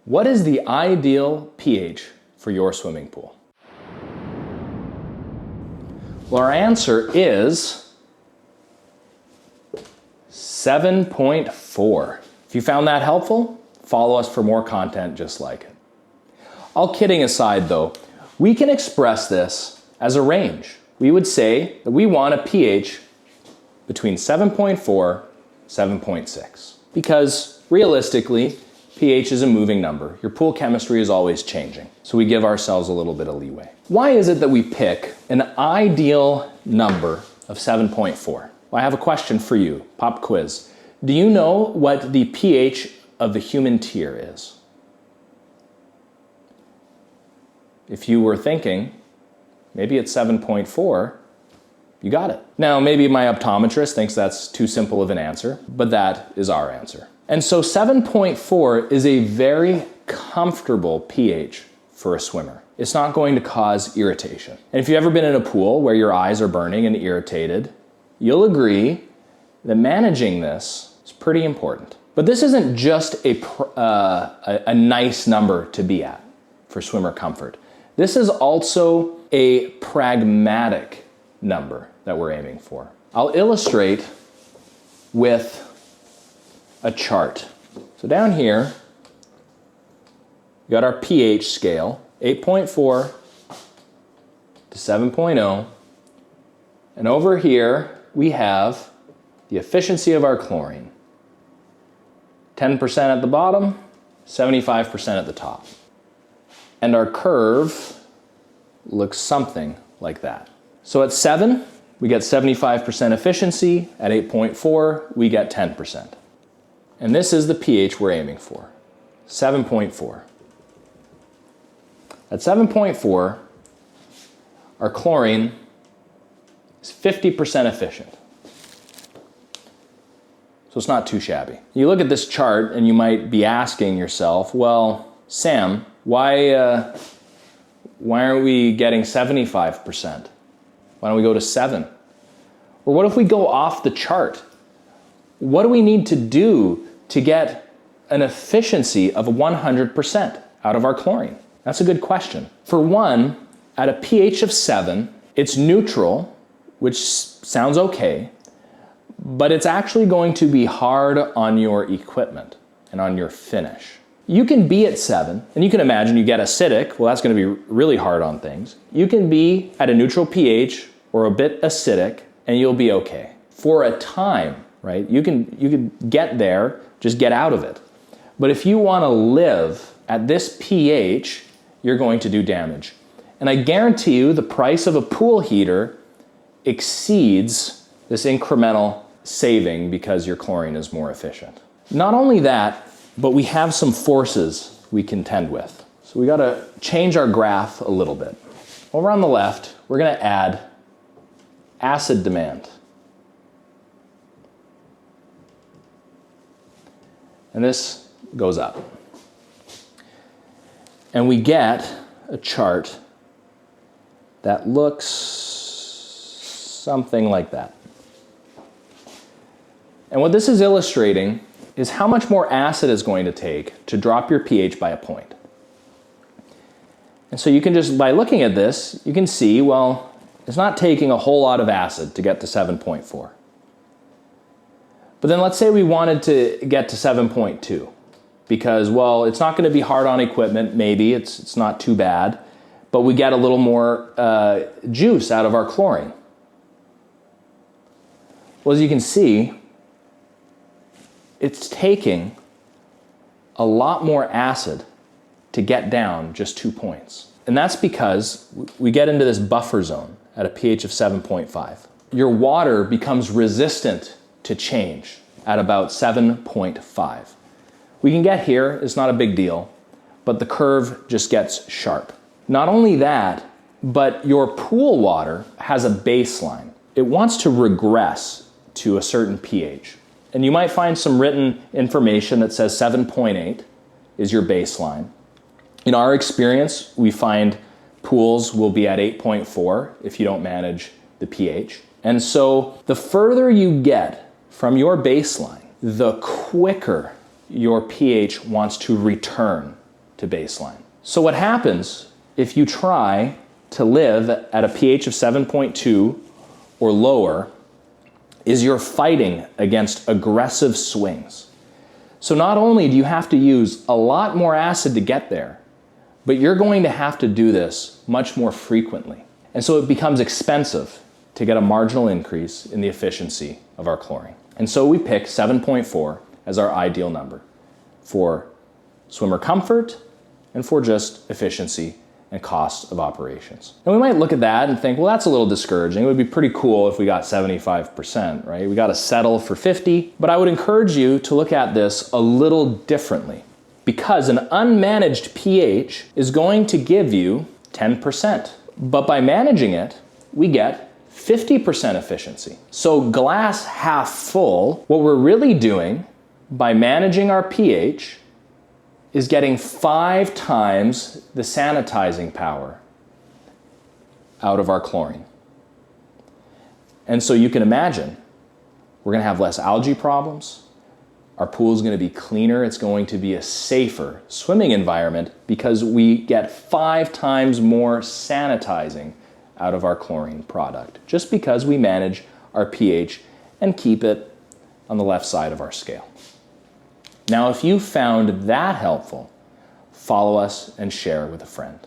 What is the ideal pH for your swimming pool? Well, our answer is 7.4. If you found that helpful, follow us for more content just like it. All kidding aside though, we can express this as a range. We would say that we want a pH between 7.4 and 7.6 because realistically, pH is a moving number. Your pool chemistry is always changing, so we give ourselves a little bit of leeway. Why is it that we pick an ideal number of 7.4? Well, I have a question for you, pop quiz. Do you know what the pH of the human tear is? If you were thinking, maybe it's 7.4, you got it. Now, maybe my optometrist thinks that's too simple of an answer, but that is our answer. And so 7.4 is a very comfortable pH for a swimmer. It's not going to cause irritation. And if you've ever been in a pool where your eyes are burning and irritated, you'll agree that managing this is pretty important. But this isn't just a nice number to be at for swimmer comfort. This is also a pragmatic number that we're aiming for. I'll illustrate with a chart. So down here, we got our pH scale, 8.4 to 7.0. And over here, we have the efficiency of our chlorine. 10% at the bottom, 75% at the top. And our curve looks something like that. So at 7, we get 75% efficiency. At 8.4, we get 10%. And this is the pH we're aiming for, 7.4. At 7.4, our chlorine is 50% efficient. So it's not too shabby. You look at this chart and you might be asking yourself, well, Sam, why aren't we getting 75%? Why don't we go to 7? Or what if we go off the chart? What do we need to do to get an efficiency of 100% out of our chlorine? That's a good question. For one, at a pH of 7, it's neutral, which sounds okay, but it's actually going to be hard on your equipment and on your finish. You can be at 7, and you can imagine you get acidic, well that's going to be really hard on things. You can be at a neutral pH or a bit acidic, and you'll be okay. For a time, right? You can get there, just get out of it. But if you want to live at this pH, you're going to do damage. And I guarantee you the price of a pool heater exceeds this incremental saving because your chlorine is more efficient. Not only that, but we have some forces we contend with. So we got to change our graph a little bit. Over on the left, we're going to add acid demand. And this goes up. And we get a chart that looks something like that. And what this is illustrating is how much more acid is going to take to drop your pH by a point. And so you can just, by looking at this, you can see, well, it's not taking a whole lot of acid to get to 7.4. But then let's say we wanted to get to 7.2 because, well, it's not going to be hard on equipment, maybe, it's not too bad, but we get a little more juice out of our chlorine. Well, as you can see, it's taking a lot more acid to get down just 2 points. And that's because we get into this buffer zone at a pH of 7.5. Your water becomes resistant to change at about 7.5. We can get here, it's not a big deal, but the curve just gets sharp. Not only that, but your pool water has a baseline. It wants to regress to a certain pH. And you might find some written information that says 7.8 is your baseline. In our experience, we find pools will be at 8.4 if you don't manage the pH. And so the further you get from your baseline, the quicker your pH wants to return to baseline. So what happens if you try to live at a pH of 7.2 or lower is you're fighting against aggressive swings. So not only do you have to use a lot more acid to get there, but you're going to have to do this much more frequently. And so it becomes expensive to get a marginal increase in the efficiency of our chlorine. And so we pick 7.4 as our ideal number for swimmer comfort and for just efficiency and cost of operations. And we might look at that and think, well, that's a little discouraging. It would be pretty cool if we got 75%, right? We got to settle for 50. But I would encourage you to look at this a little differently, because an unmanaged pH is going to give you 10%. But by managing it, we get 50% efficiency. So glass half full, what we're really doing by managing our pH is getting 5 times the sanitizing power out of our chlorine. And so you can imagine, we're going to have less algae problems. Our pool is going to be cleaner. It's going to be a safer swimming environment because we get 5 times more sanitizing out of our chlorine product, just because we manage our pH and keep it on the left side of our scale. Now, if you found that helpful, follow us and share with a friend.